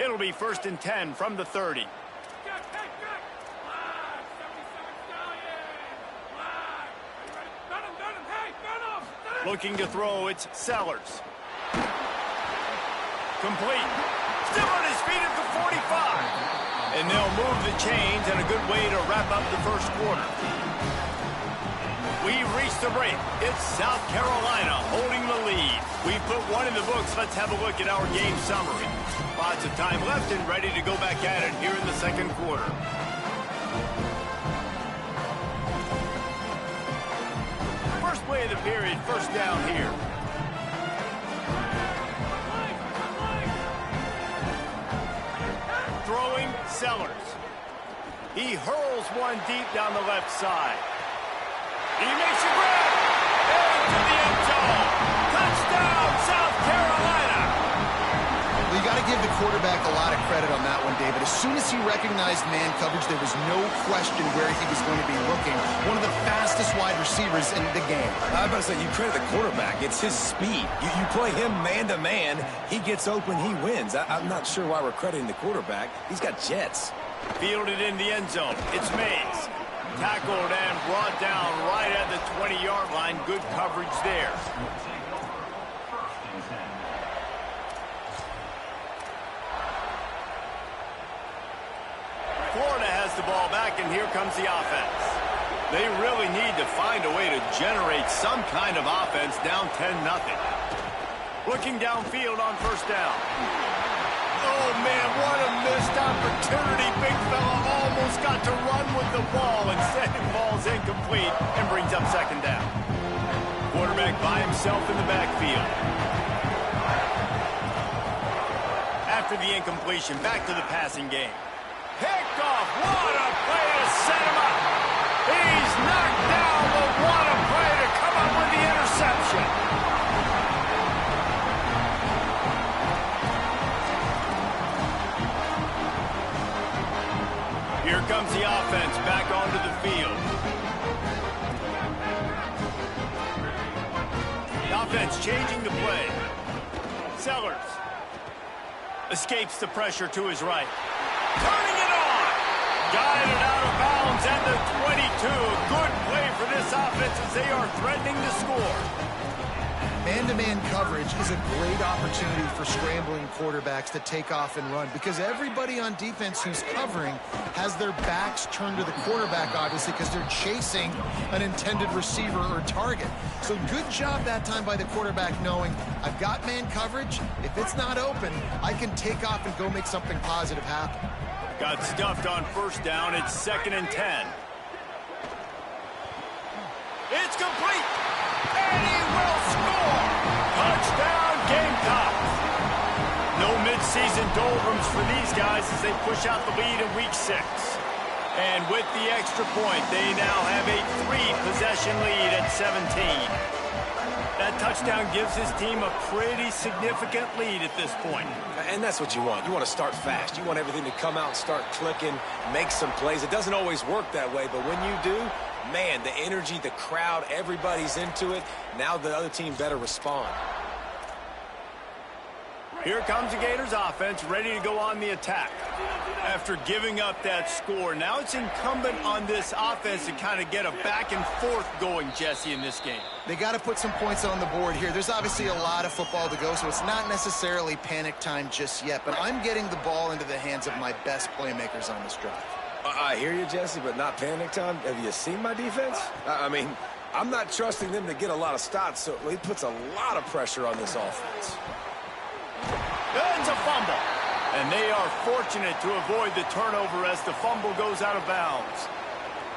It'll be 1st and 10 from the 30. Looking to throw, it's Sellers. Complete. Still on his feet at the 45. And they'll move the chains, and a good way to wrap up the first quarter. We've reached the break. It's South Carolina holding the lead. We've put one in the books. Let's have a look at our game summary. Lots of time left and ready to go back at it here in the second quarter. First play of the period, first down here. Throwing, Sellers. He hurls one deep down the left side. He makes a grab. Into the end zone. Touchdown, South Carolina. Well, you got to give the quarterback a lot of credit on that one, David. As soon as he recognized man coverage, there was no question where he was going to be looking. One of the fastest wide receivers in the game. I'm about to say, you credit the quarterback. It's his speed. You play him man-to-man, he gets open, he wins. I'm not sure why we're crediting the quarterback. He's got jets. Fielded in the end zone. It's Mays. Tackled and brought down right at the 20-yard line. Good coverage there. Florida has the ball back, and here comes the offense. They really need to find a way to generate some kind of offense down 10-0. Looking downfield on first down. Oh, man, what a missed opportunity. Big fella almost got to run with the ball. Instead, it falls incomplete and brings up second down. Quarterback by himself in the backfield. After the incompletion, back to the passing game. Picked off. What a play to set him up. He's knocked down, but what a play to come up with the interception. Here comes the offense back onto the field. The offense changing the play. Sellers escapes the pressure to his right. Turning it on. Got it out of bounds at the 22. Good play for this offense as they are threatening to score. Man-to-man coverage is a great opportunity for scrambling quarterbacks to take off and run because everybody on defense who's covering has their backs turned to the quarterback, obviously, because they're chasing an intended receiver or target. So good job that time by the quarterback knowing I've got man coverage. If it's not open, I can take off and go make something positive happen. Got stuffed on first down. It's 2nd and 10. It's complete. And he will score. Touchdown, Gamecocks. No midseason doldrums for these guys as they push out the lead in week 6. And with the extra point, they now have a 3-possession lead at 17. That touchdown gives his team a pretty significant lead at this point. And that's what you want. You want to start fast. You want everything to come out and start clicking, make some plays. It doesn't always work that way, but when you do, man, the energy, the crowd, everybody's into it. Now the other team better respond. Here comes the Gators offense, ready to go on the attack. After giving up that score, now it's incumbent on this offense to kind of get a back and forth going, Jesse, in this game. They got to put some points on the board here. There's obviously a lot of football to go, so it's not necessarily panic time just yet, but I'm getting the ball into the hands of my best playmakers on this drive. I hear you, Jesse, but not panic time. Have you seen my defense? I mean, I'm not trusting them to get a lot of stops, so it puts a lot of pressure on this offense. It's a fumble. And they are fortunate to avoid the turnover as the fumble goes out of bounds.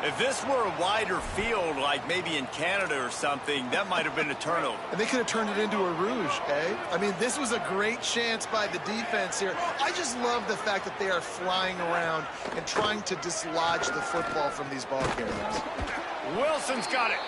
If this were a wider field, like maybe in Canada or something, that might have been a turnover. And they could have turned it into a rouge, eh? I mean, this was a great chance by the defense here. I just love the fact that they are flying around and trying to dislodge the football from these ball carriers. Wilson's got it.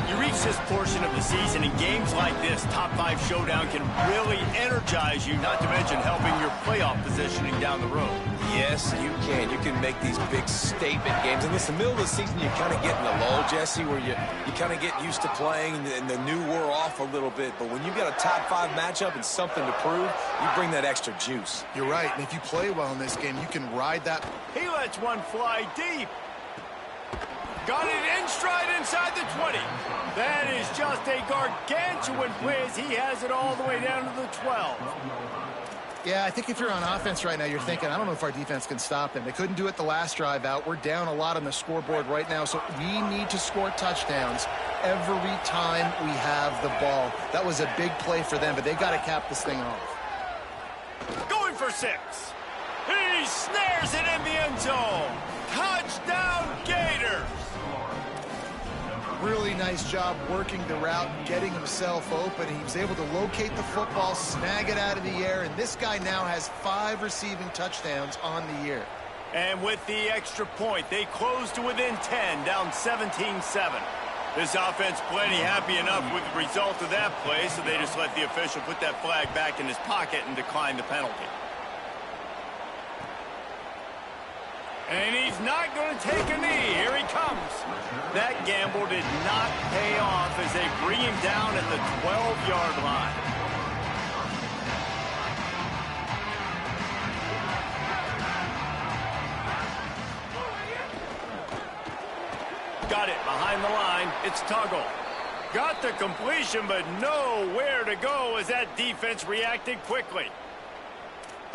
You reach this portion of the season, and games like this, top 5 showdown, can really energize you, not to mention helping your playoff positioning down the road. Yes, you can. You can make these big statement games. And listen, middle of the season, you kind of get in the lull, Jesse, where you kind of get used to playing and the new wear off a little bit. But when you've got a top 5 matchup and something to prove, you bring that extra juice. You're right, and if you play well in this game, you can ride that. He lets one fly deep. Got it in stride inside the 20. That is just a gargantuan whiz. He has it all the way down to the 12. Yeah, I think if you're on offense right now, you're thinking, I don't know if our defense can stop them. They couldn't do it the last drive out. We're down a lot on the scoreboard right now, so we need to score touchdowns every time we have the ball. That was a big play for them, but they got to cap this thing off. Going for 6. He snares it in the end zone. Touchdown, Gators. Really nice job working the route and getting himself open. He was able to locate the football, snag it out of the air, and this guy now has 5 receiving touchdowns on the year. And with the extra point, they close to within 10, down 17-7. This offense plenty happy enough with the result of that play, so they just let the official put that flag back in his pocket and decline the penalty. And he's not going to take a knee. Here he comes. That gamble did not pay off as they bring him down at the 12-yard line. Got it behind the line. It's Tuggle. Got the completion, but nowhere to go as that defense reacted quickly.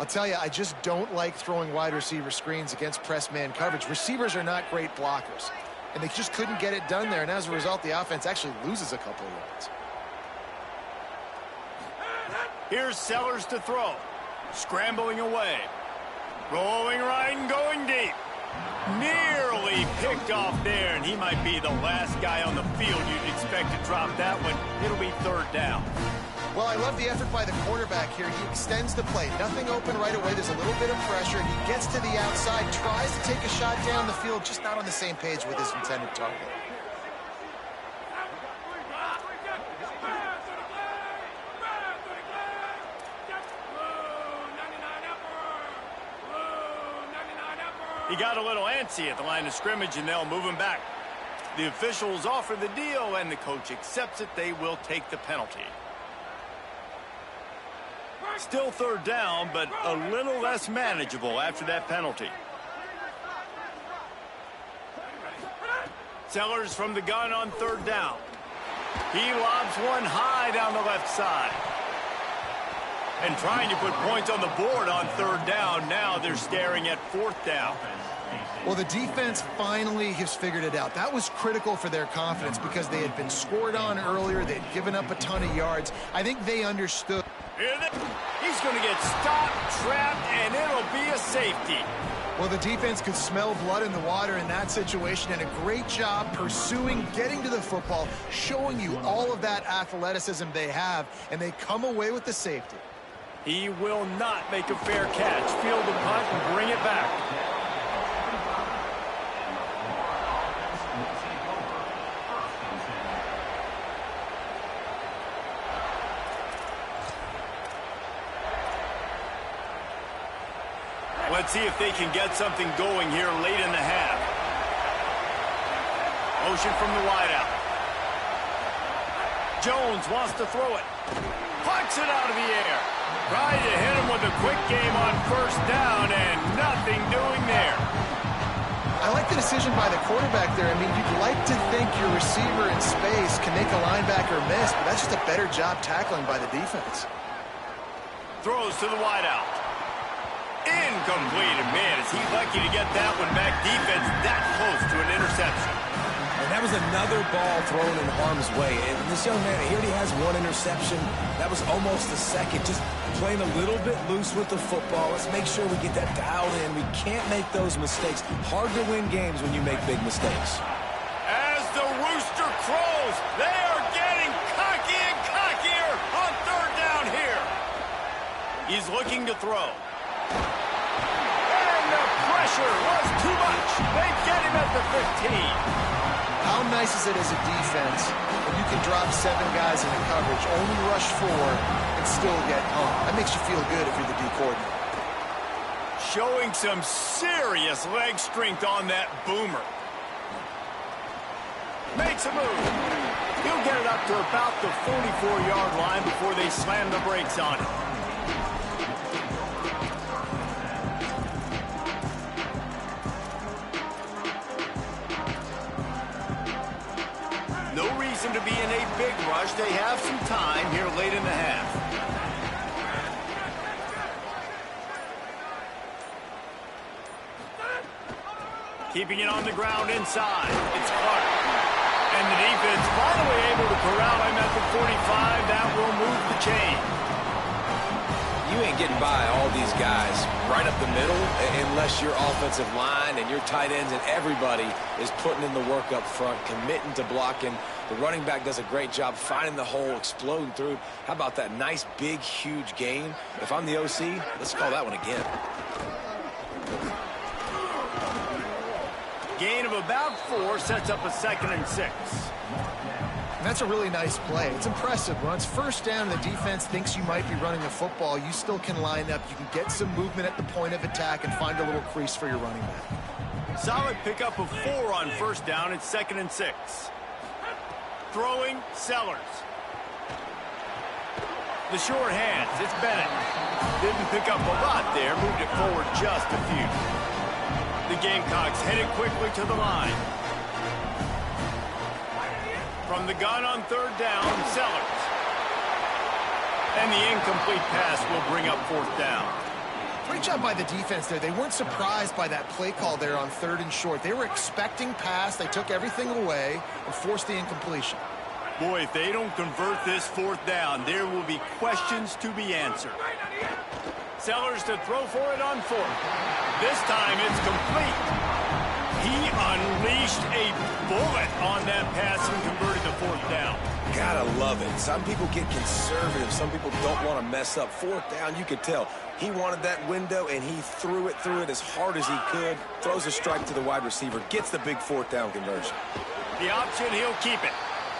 I'll tell you, I just don't like throwing wide receiver screens against press man coverage. Receivers are not great blockers, and they just couldn't get it done there, and as a result, the offense actually loses a couple of yards. Here's Sellers to throw. Scrambling away. Rolling right and going deep. Nearly picked off there, and he might be the last guy on the field you'd expect to drop that one. It'll be 3rd down. Well, I love the effort by the quarterback here. He extends the play. Nothing open right away. There's a little bit of pressure. He gets to the outside, tries to take a shot down the field, just not on the same page with his intended target. He got a little antsy at the line of scrimmage, and they'll move him back. The officials offer the deal, and the coach accepts it. They will take the penalty. Still 3rd down, but a little less manageable after that penalty. Sellers from the gun on 3rd down. He lobs one high down the left side. And trying to put points on the board on 3rd down. Now they're staring at 4th down. Well, the defense finally has figured it out. That was critical for their confidence because they had been scored on earlier. They'd given up a ton of yards. I think they understood. He's going to get stopped, trapped, and it'll be a safety. Well, the defense could smell blood in the water in that situation, and a great job pursuing, getting to the football, showing you all of that athleticism they have, and they come away with the safety. He will not make a fair catch. Field the punt and bring it back. Let's see if they can get something going here late in the half. Motion from the wideout. Jones wants to throw it. Pucks it out of the air. Tried to hit him with a quick game on 1st down, and nothing doing there. I like the decision by the quarterback there. I mean, you'd like to think your receiver in space can make a linebacker miss, but that's just a better job tackling by the defense. Throws to the wideout. Incomplete. And man, is he lucky to get that one back. Defense that close to an interception. And that was another ball thrown in harm's way. And this young man, he already has 1 interception. That was almost the second. Just playing a little bit loose with the football. Let's make sure we get that dialed in. We can't make those mistakes. Hard to win games when you make big mistakes. As the rooster crows, they are getting cocky and cockier on 3rd down here. He's looking to throw. And the pressure was too much. They get him at the 15. How nice is it as a defense when you can drop 7 guys into coverage, only rush 4, and still get home? That makes you feel good if you're the D coordinator. Showing some serious leg strength on that boomer. Makes a move. He'll get it up to about the 44-yard line before they slam the brakes on it. No reason to be in a big rush. They have some time here late in the half. Keeping it on the ground inside. It's Clark. And the defense finally able to corral him at the 45. That will move the chain. You ain't getting by all these guys right up the middle unless your offensive line and your tight ends and everybody is putting in the work up front, committing to blocking. The running back does a great job finding the hole, exploding through. How about that nice, big, huge gain? If I'm the OC, let's call that one again. Gain of about 4 sets up a 2nd and 6. And that's a really nice play. It's impressive. When it's first down and the defense thinks you might be running a football, you still can line up. You can get some movement at the point of attack and find a little crease for your running back. Solid pickup of 4 on first down. It's 2nd and 6. Throwing, Sellers. The short hands, it's Bennett. Didn't pick up a lot there, moved it forward just a few. The Gamecocks headed quickly to the line. From the gun on 3rd down, Sellers. And the incomplete pass will bring up 4th down. Great job by the defense there. They weren't surprised by that play call there on 3rd and short. They were expecting pass. They took everything away and forced the incompletion. Boy, if they don't convert this 4th down, there will be questions to be answered. Sellers to throw for it on 4th. This time it's complete. He unleashed a bullet on that pass and converted the 4th down. Gotta love it. Some people get conservative. Some people don't want to mess up. 4th down, you could tell. He wanted that window, and he threw it as hard as he could. Throws a strike to the wide receiver. Gets the big 4th down conversion. The option, he'll keep it.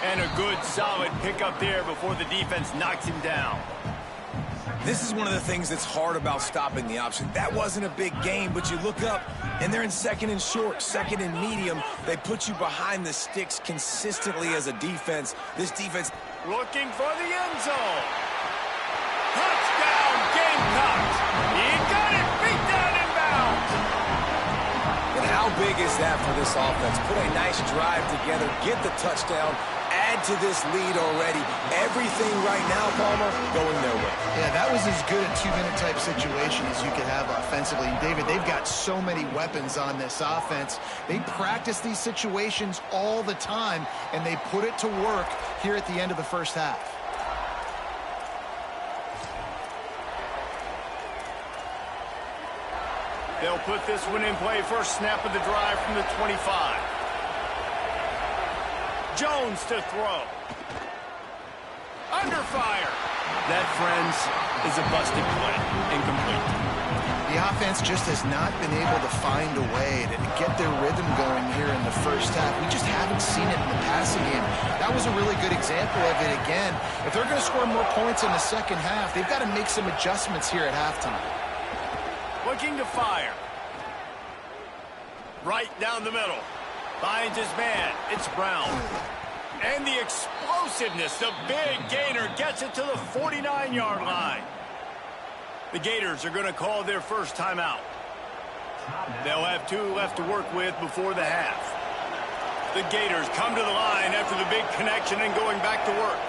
And a good, solid pickup there before the defense knocks him down. This is one of the things that's hard about stopping the option. That wasn't a big game, but you look up, and they're in 2nd and short, 2nd and medium. They put you behind the sticks consistently as a defense. This defense looking for the end zone. Touchdown, Gamecocks. He got it, beat down inbounds. And how big is that for this offense? Put a nice drive together, get the touchdown, add to this lead already. Everything right now, Palmer, going their way. Yeah, that was as good a 2-minute type situation as you could have offensively. And David, they've got so many weapons on this offense. They practice these situations all the time, and they put it to work here at the end of the first half. They'll put this one in play. First snap of the drive from the 25. Jones to throw. Under fire. That, friends, is a busted play. Incomplete. The offense just has not been able to find a way to get their rhythm going here in the first half. We just haven't seen it in the passing game. That was a really good example of it again. If they're going to score more points in the second half, they've got to make some adjustments here at halftime. Looking to fire. Right down the middle. Finds his man. It's Brown. And the explosiveness, the big gainer gets it to the 49-yard line. The Gators are going to call their first timeout. They'll have 2 left to work with before the half. The Gators come to the line after the big connection and going back to work.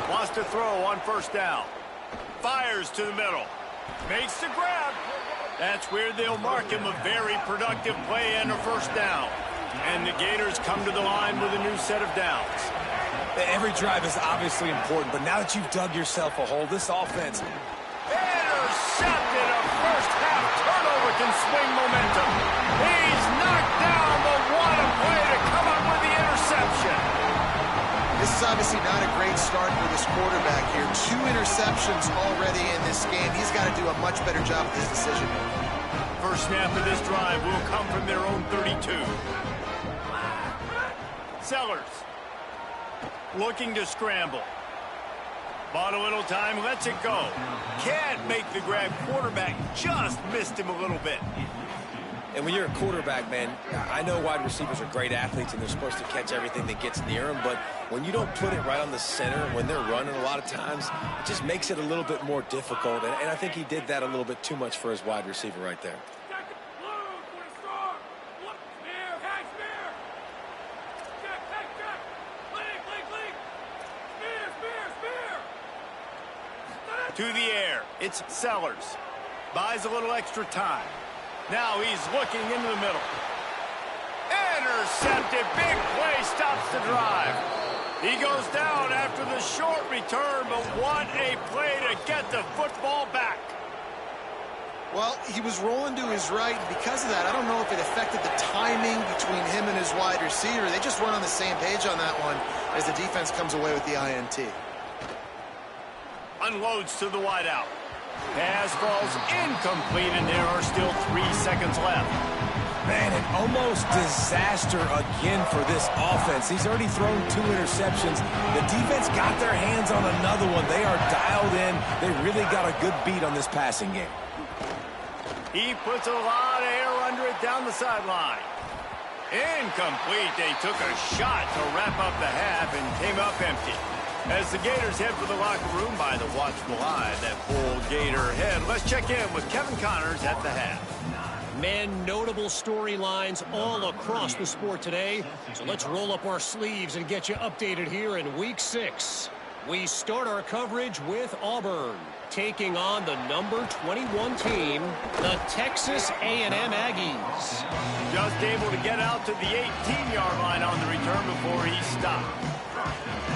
Wants to throw on first down. Fires to the middle. Makes the grab. That's where they'll mark him. A very productive play and a first down. And the Gators come to the line with a new set of downs. Every drive is obviously important, but now that you've dug yourself a hole, this offense... Intercepted. A first half turnover can swing momentum. He's knocked down, but what a play to come up with the interception. This is obviously not a great start for this quarterback here. 2 interceptions already in this game. He's got to do a much better job with his decision making. First snap of this drive will come from their own 32. Sellers looking to scramble. Bought a little time, lets it go. Can't make the grab. Quarterback just missed him a little bit. And when you're a quarterback, man, I know wide receivers are great athletes and they're supposed to catch everything that gets near them, but when you don't put it right on the center, when they're running a lot of times, it just makes it a little bit more difficult. And I think he did that a little bit too much for his wide receiver right there. To the air, it's Sellers. Buys a little extra time. Now he's looking into the middle. Intercepted, big play, stops the drive. He goes down after the short return, but what a play to get the football back. Well, he was rolling to his right. Because of that, I don't know if it affected the timing between him and his wide receiver. They just weren't on the same page on that one as the defense comes away with the INT. Unloads to the wideout. Pass falls incomplete, and there are still 3 seconds left. Man, an almost disaster again for this offense. He's already thrown 2 interceptions. The defense got their hands on another one. They are dialed in. They really got a good beat on this passing game. He puts a lot of air under it down the sideline. Incomplete. They took a shot to wrap up the half and came up empty. As the Gators head for the locker room by the watchful eye, that full Gator head. Let's check in with Kevin Connors at the half. Man, notable storylines all across the sport today. So let's roll up our sleeves and get you updated here in Week 6. We start our coverage with Auburn, taking on the number 21 team, the Texas A&M Aggies. Just able to get out to the 18-yard line on the return before he stopped.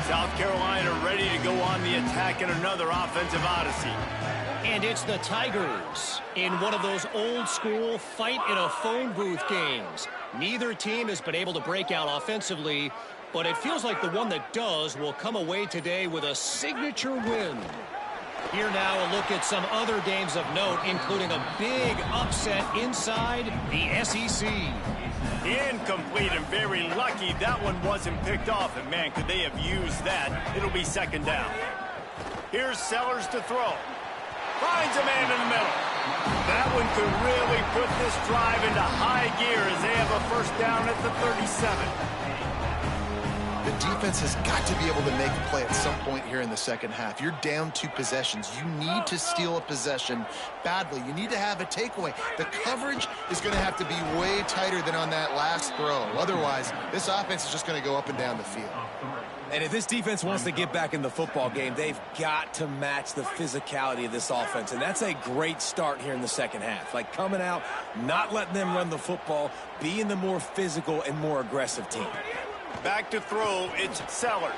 South Carolina ready to go on the attack in another offensive odyssey. And it's the Tigers in one of those old-school fight-in-a-phone booth games. Neither team has been able to break out offensively, but it feels like the one that does will come away today with a signature win. Here now a look at some other games of note, including a big upset inside the SEC. Incomplete, and very lucky that one wasn't picked off. And, man, could they have used that? It'll be second down. Here's Sellers to throw. Finds a man in the middle. That one could really put this drive into high gear as they have a first down at the 37. The defense has got to be able to make a play at some point here in the second half. You're down 2 possessions. You need to steal a possession badly. You need to have a takeaway. The coverage is going to have to be way tighter than on that last throw. Otherwise, this offense is just going to go up and down the field. And if this defense wants to get back in the football game, they've got to match the physicality of this offense. And that's a great start here in the second half. Like coming out, not letting them run the football, being the more physical and more aggressive team. Back to throw, it's Sellers.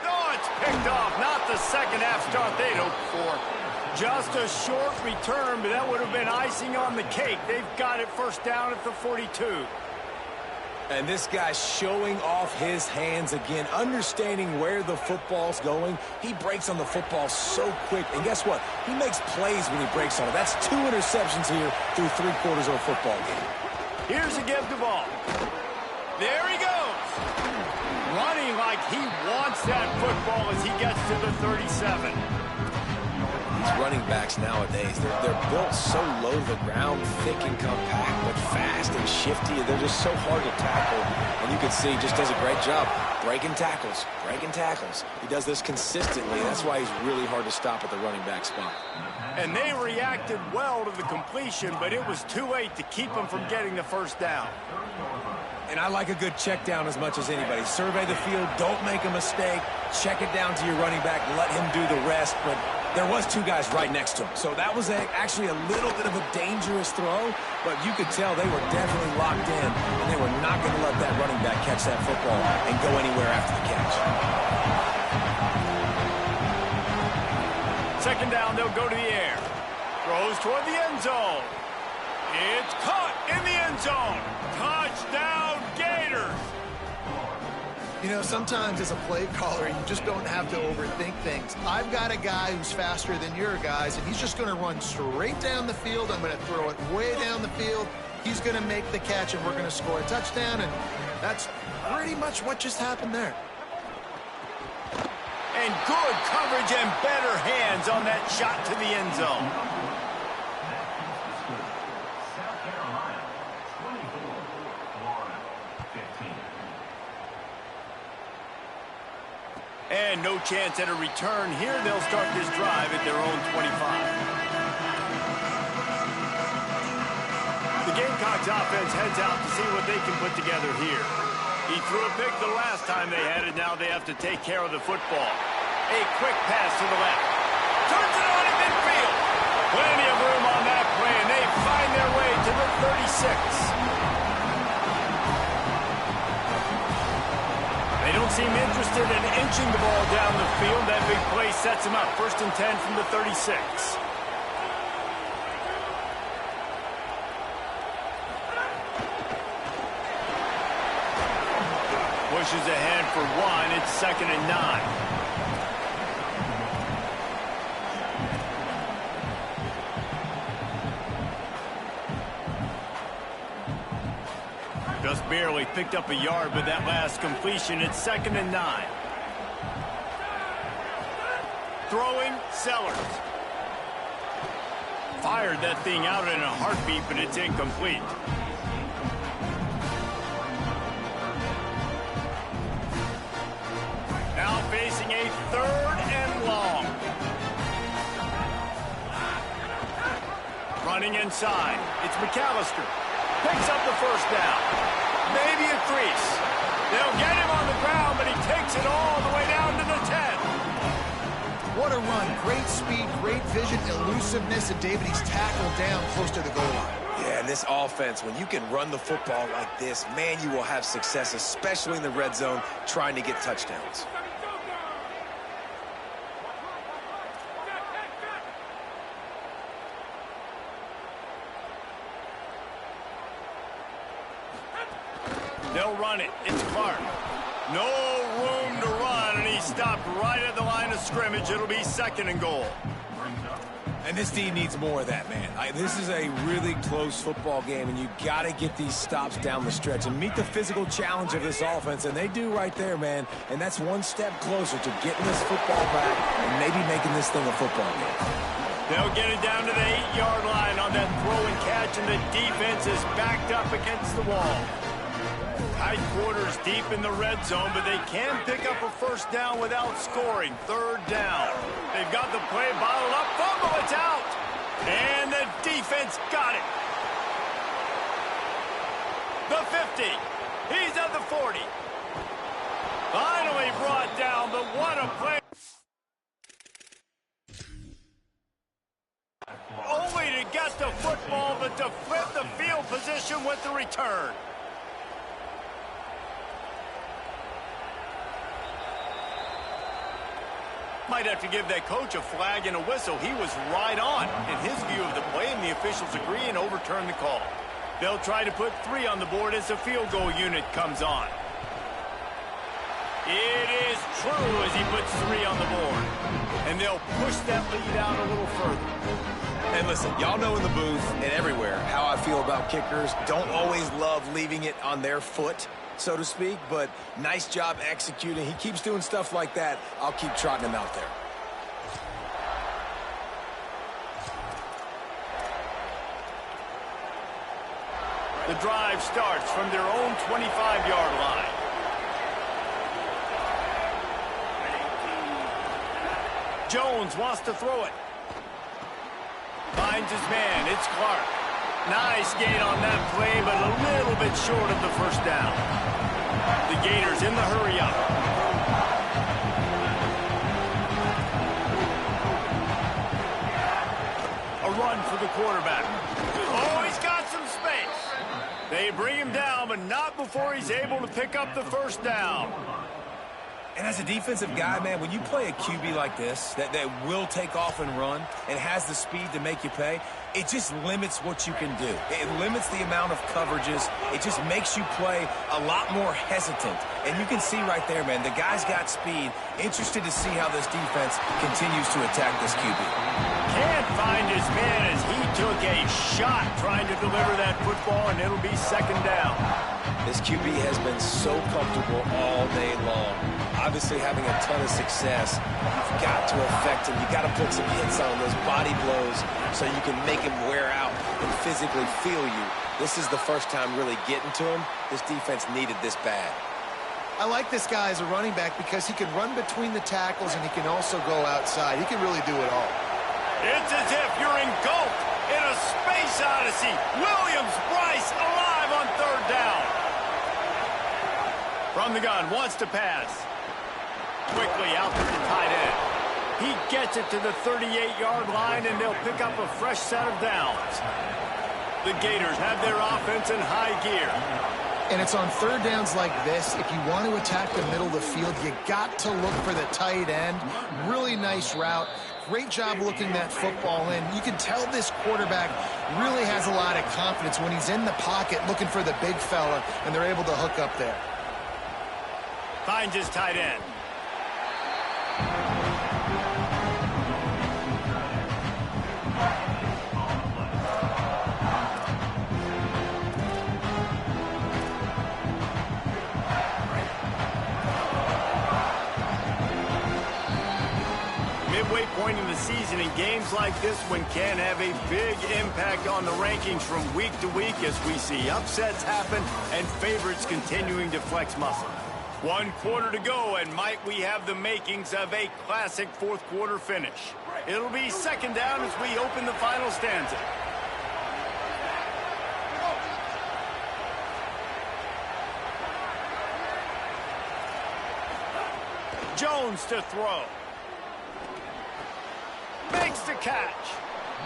Oh, it's picked off. Not the second half start they'd hoped for. Just a short return, but that would have been icing on the cake. They've got it first down at the 42. And this guy's showing off his hands again, understanding where the football's going. He breaks on the football so quick. And guess what? He makes plays when he breaks on it. That's 2 interceptions here through 3/4 of a football game. Here's a give to ball. There he goes. Running like he wants that football as he gets to the 37. These running backs nowadays, they're built so low to the ground, thick and compact, but fast and shifty. They're just so hard to tackle. And you can see he just does a great job breaking tackles, breaking tackles. He does this consistently. That's why he's really hard to stop at the running back spot. And they reacted well to the completion, but it was too late to keep him from getting the first down. And I like a good check down as much as anybody. Survey the field, don't make a mistake, check it down to your running back, let him do the rest. But there was 2 guys right next to him. So that was actually a little bit of a dangerous throw, but you could tell they were definitely locked in, and they were not going to let that running back catch that football and go anywhere after the catch. Second down, they'll go to the air. Throws toward the end zone. It's caught in the end zone. Touchdown, Gators. You know, sometimes as a play caller, you just don't have to overthink things. I've got a guy who's faster than your guys, and he's just going to run straight down the field. I'm going to throw it way down the field. He's going to make the catch, and we're going to score a touchdown, and that's pretty much what just happened there. And good coverage and better hands on that shot to the end zone. And no chance at a return here. They'll start this drive at their own 25. The Gamecocks offense heads out to see what they can put together here. He threw a pick the last time they had it. Now they have to take care of the football. A quick pass to the left. Turns it on in midfield. Plenty of room on that play, and they find their way to the 36. They don't seem interested in inching the ball down the field. That big play sets them up. 1st and 10 from the 36. Pushes ahead for 1. It's 2nd and 9. Just barely picked up a yard with that last completion. It's 2nd and 9. Throwing, Sellers. Fired that thing out in a heartbeat, but it's incomplete. Now facing a 3rd and long. Running inside. It's McAllister. Picks up the 1st down. Maybe a crease. They'll get him on the ground, but he takes it all the way down to the 10. What a run. Great speed, great vision, elusiveness, and David, he's tackled down close to the goal line. Yeah, and this offense, when you can run the football like this, man, you will have success, especially in the red zone, trying to get touchdowns. They'll run it. It's Clark. No room to run, and he stopped right at the line of scrimmage. It'll be 2nd and goal. And this team needs more of that, man. This is a really close football game, and you got to get these stops down the stretch and meet the physical challenge of this offense, and they do right there, man. And that's one step closer to getting this football back and maybe making this thing a football game. They'll get it down to the 8-yard line on that throw and catch, and the defense is backed up against the wall. Tight quarters deep in the red zone, but they can pick up a 1st down without scoring. 3rd down. They've got the play bottled up. Fumble, it's out. And the defense got it. The 50. He's at the 40. Finally brought down, but what a play. Only to get the football, but to flip the field position with the return. Might have to give that coach a flag and a whistle. He was right on in his view of the play, and the officials agree and overturn the call. They'll try to put 3 on the board as the field goal unit comes on. It is true as he puts 3 on the board. And they'll push that lead out a little further. And listen, y'all know in the booth and everywhere how I feel about kickers. Don't always love leaving it on their foot, so to speak, but nice job executing. He keeps doing stuff like that. I'll keep trotting him out there. The drive starts from their own 25-yard line. Jones wants to throw it. Finds his man. It's Clark. Nice gain on that play, but a little bit short of the 1st down. The Gators in the hurry-up. A run for the quarterback. Oh, he's got some space. They bring him down, but not before he's able to pick up the 1st down. And as a defensive guy, man, when you play a QB like this that will take off and run and has the speed to make you pay, it just limits what you can do. It limits the amount of coverages. It just makes you play a lot more hesitant. And you can see right there, man, the guy's got speed. Interested to see how this defense continues to attack this QB. Can't find his man as he took a shot trying to deliver that football, and it'll be second down. This QB has been so comfortable all day long. Obviously having a ton of success. You've got to affect him. You've got to put some hits on those body blows so you can make him wear out and physically feel you. This is the first time really getting to him. This defense needed this bad. I like this guy as a running back because he can run between the tackles and he can also go outside. He can really do it all. It's as if you're engulfed in a space odyssey. Williams-Brice alive on third down. From the gun, wants to pass. Quickly out to the tight end. He gets it to the 38-yard line, and they'll pick up a fresh set of downs. The Gators have their offense in high gear. And it's on third downs like this. If you want to attack the middle of the field, you got to look for the tight end. Really nice route. Great job looking that football in. You can tell this quarterback really has a lot of confidence when he's in the pocket looking for the big fella, and they're able to hook up there. Finds his tight end. Midway point in the season, in games like this one can have a big impact on the rankings from week to week as we see upsets happen and favorites continuing to flex muscle. 1 quarter to go, and might we have the makings of a classic fourth quarter finish. It'll be second down as we open the final stanza. Jones to throw. Makes the catch.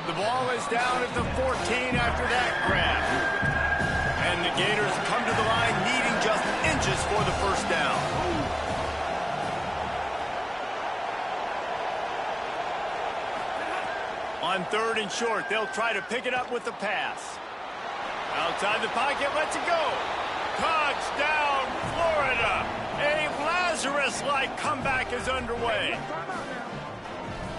The ball is down at the 14 after that grab. And the Gators come to the line needing just inches for the first down. On third and short, they'll try to pick it up with the pass. Outside the pocket, lets it go. Touchdown, Florida. A Lazarus-like comeback is underway.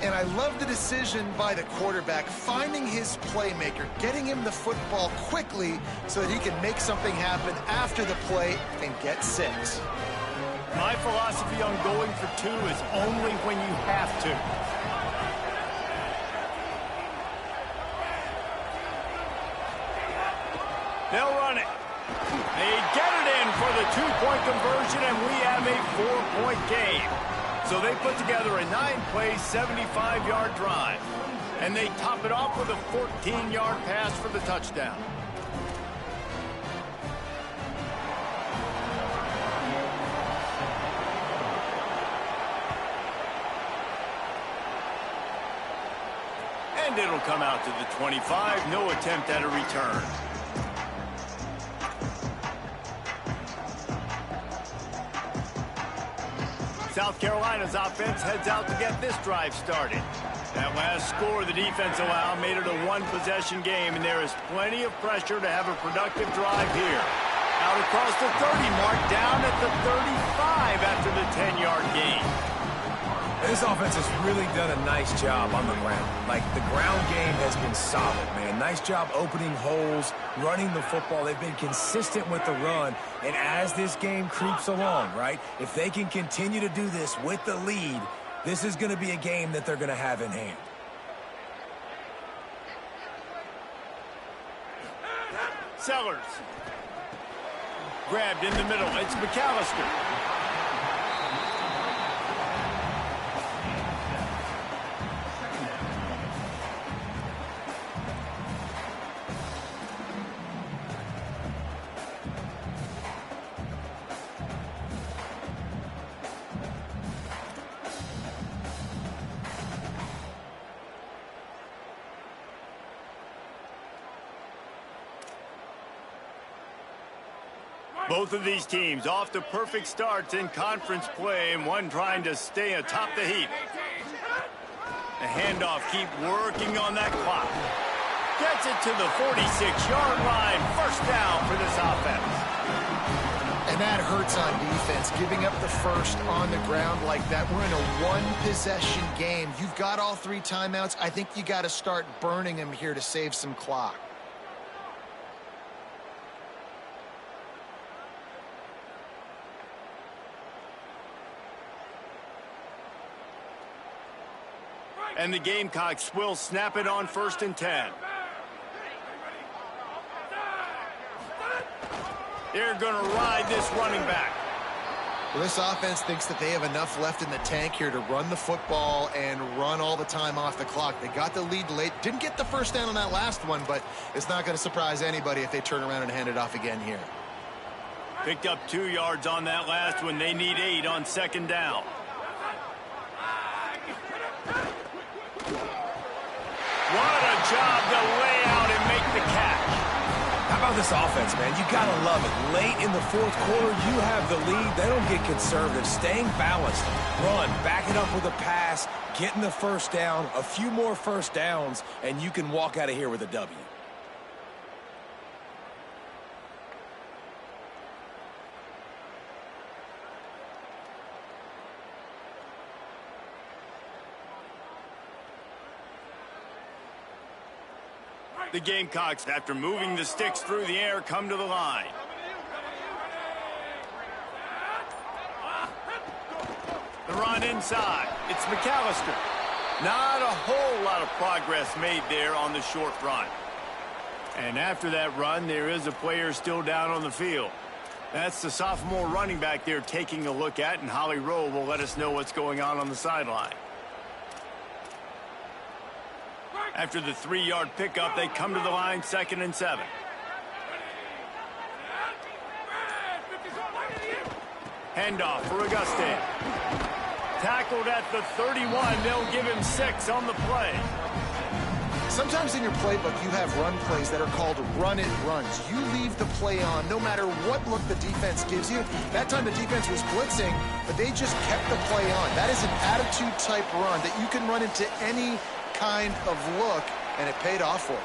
And I love the decision by the quarterback, finding his playmaker, getting him the football quickly so that he can make something happen after the play and get 6. My philosophy on going for 2 is only when you have to. They'll run it. They get it in for the 2-point conversion, and we have a 4-point game. So they put together a 9-play, 75-yard drive. And they top it off with a 14-yard pass for the touchdown. And it'll come out to the 25. No attempt at a return. South Carolina's offense heads out to get this drive started. That last score the defense allowed made it a 1-possession game, and there is plenty of pressure to have a productive drive here. Out across the 30 mark, down at the 35 after the 10-yard gain. This offense has really done a nice job on the ground. Like, the ground game has been solid, man. Nice job opening holes, running the football. They've been consistent with the run. And as this game creeps along, right, if they can continue to do this with the lead, this is going to be a game that they're going to have in hand. Sellers. Grabbed in the middle. It's McAllister. Both of these teams off to perfect starts in conference play, and one trying to stay atop the heap. The handoff, keep working on that clock. Gets it to the 46-yard line. First down for this offense. And that hurts on defense, giving up the first on the ground like that. We're in a one-possession game. You've got all 3 timeouts. I think you got to start burning them here to save some clock. And the Gamecocks will snap it on 1st and 10. They're going to ride this running back. Well, this offense thinks that they have enough left in the tank here to run the football and run all the time off the clock. They got the lead late. Didn't get the first down on that last one, but it's not going to surprise anybody if they turn around and hand it off again here. Picked up 2 yards on that last one. They need 8 on 2nd down. What a job to lay out and make the catch. How about this offense, man? You got to love it. Late in the 4th quarter, you have the lead. They don't get conservative. Staying balanced. Run, back it up with a pass, getting the first down, a few more first downs, and you can walk out of here with a W. The Gamecocks, after moving the sticks through the air, come to the line. The run inside. It's McAllister. Not a whole lot of progress made there on the short run. And after that run, there is a player still down on the field. That's the sophomore running back they're taking a look at, and Holly Rowe will let us know what's going on the sideline. After the 3-yard pickup, they come to the line 2nd and 7. Handoff for Auguste. Tackled at the 31. They'll give him 6 on the play. Sometimes in your playbook, you have run plays that are called run-it runs. You leave the play on no matter what look the defense gives you. That time the defense was blitzing, but they just kept the play on. That is an attitude-type run that you can run into any kind of look, and it paid off for him.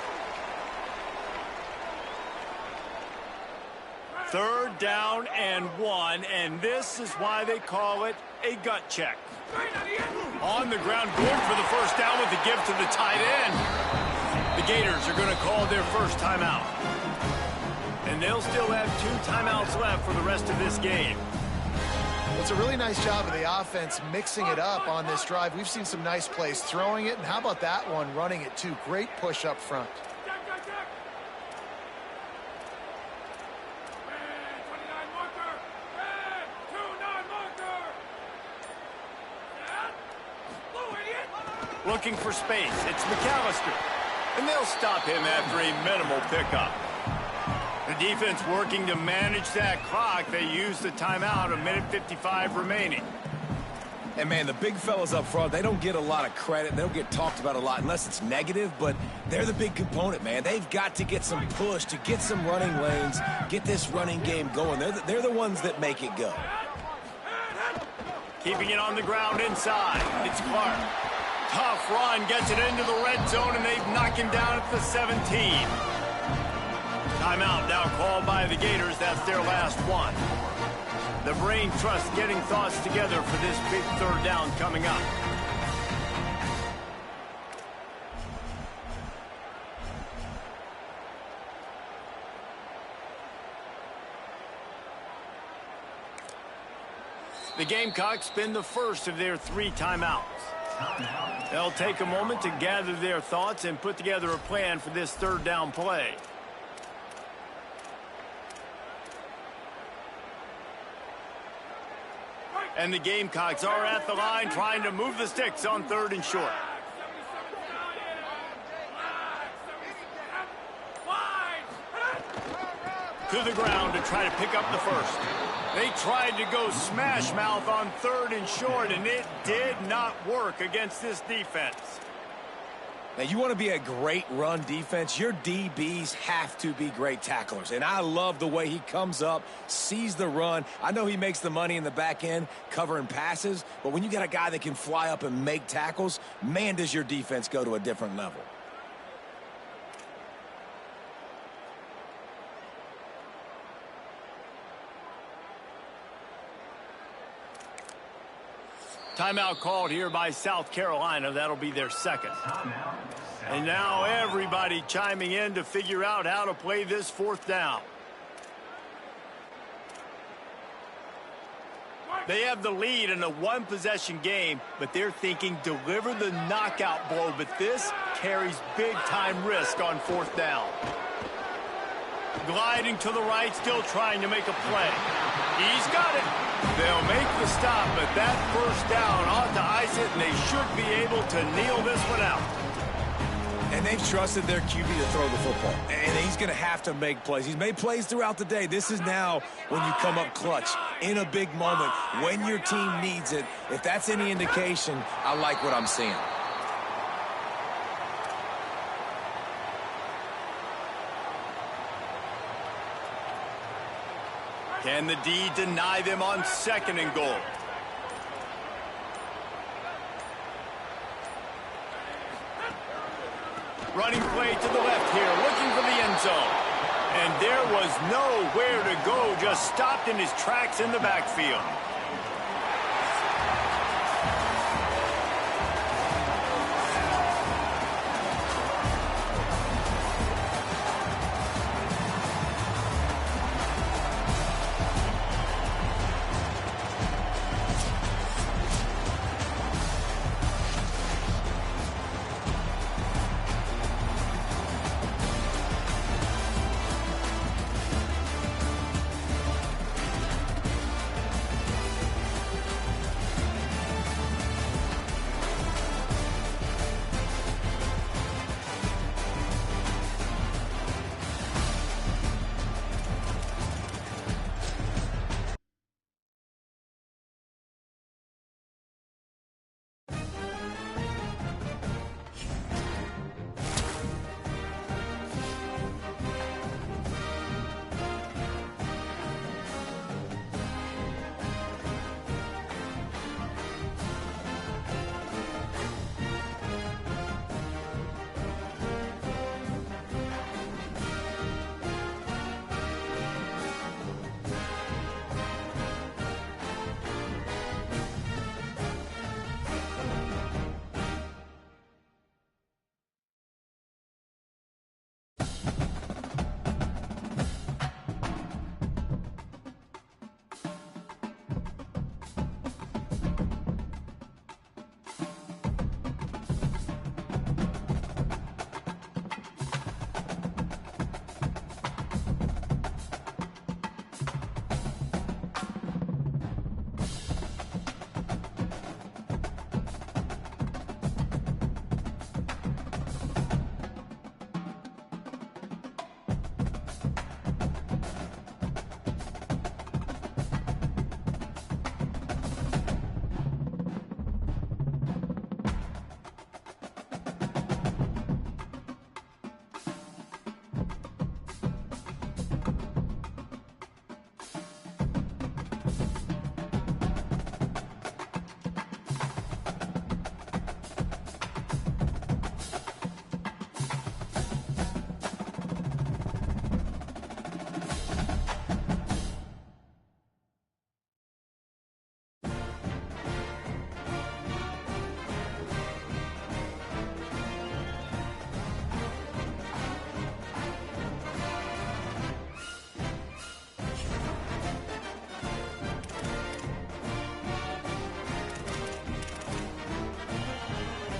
3rd down and 1, and this is why they call it a gut check. On the ground, good for the first down with the give to the tight end. The Gators are going to call their first timeout. And they'll still have 2 timeouts left for the rest of this game. It's a really nice job of the offense mixing it up on this drive. We've seen some nice plays throwing it, and how about that one running it too? Great push up front. Looking for space. It's McAllister. And they'll stop him after a minimal pickup. The defense working to manage that clock. They use the timeout, 1:55 remaining. And, man, the big fellas up front, they don't get a lot of credit. They don't get talked about a lot unless it's negative, but they're the big component, man. They've got to get some push, to get some running lanes, get this running game going. They're the ones that make it go. Keeping it on the ground inside. It's Clark. Tough run, gets it into the red zone, and they've knocked him down at the 17. Timeout now called by the Gators. That's their last one. The brain trust getting thoughts together for this big 3rd down coming up. The Gamecocks spend the first of their 3 timeouts. They'll take a moment to gather their thoughts and put together a plan for this 3rd down play. And the Gamecocks are at the line trying to move the sticks on 3rd and short. To the ground to try to pick up the first. They tried to go smash mouth on 3rd and short, and it did not work against this defense. Now, you want to be a great run defense, your DBs have to be great tacklers. And I love the way he comes up, sees the run. I know he makes the money in the back end covering passes, but when you got a guy that can fly up and make tackles, man, does your defense go to a different level. Timeout called here by South Carolina. That'll be their second. And now everybody chiming in to figure out how to play this fourth down. They have the lead in a one-possession game, but they're thinking deliver the knockout blow. But this carries big-time risk on fourth down. Gliding to the right, still trying to make a play. He's got it. They'll make the stop, but that first down ought to ice it, and they should be able to kneel this one out. And they've trusted their QB to throw the football. And he's going to have to make plays. He's made plays throughout the day. This is now when you come up clutch in a big moment when your team needs it. If that's any indication, I like what I'm seeing. Can the D deny them on second and goal? Running play to the left here, looking for the end zone. And there was nowhere to go, just stopped in his tracks in the backfield.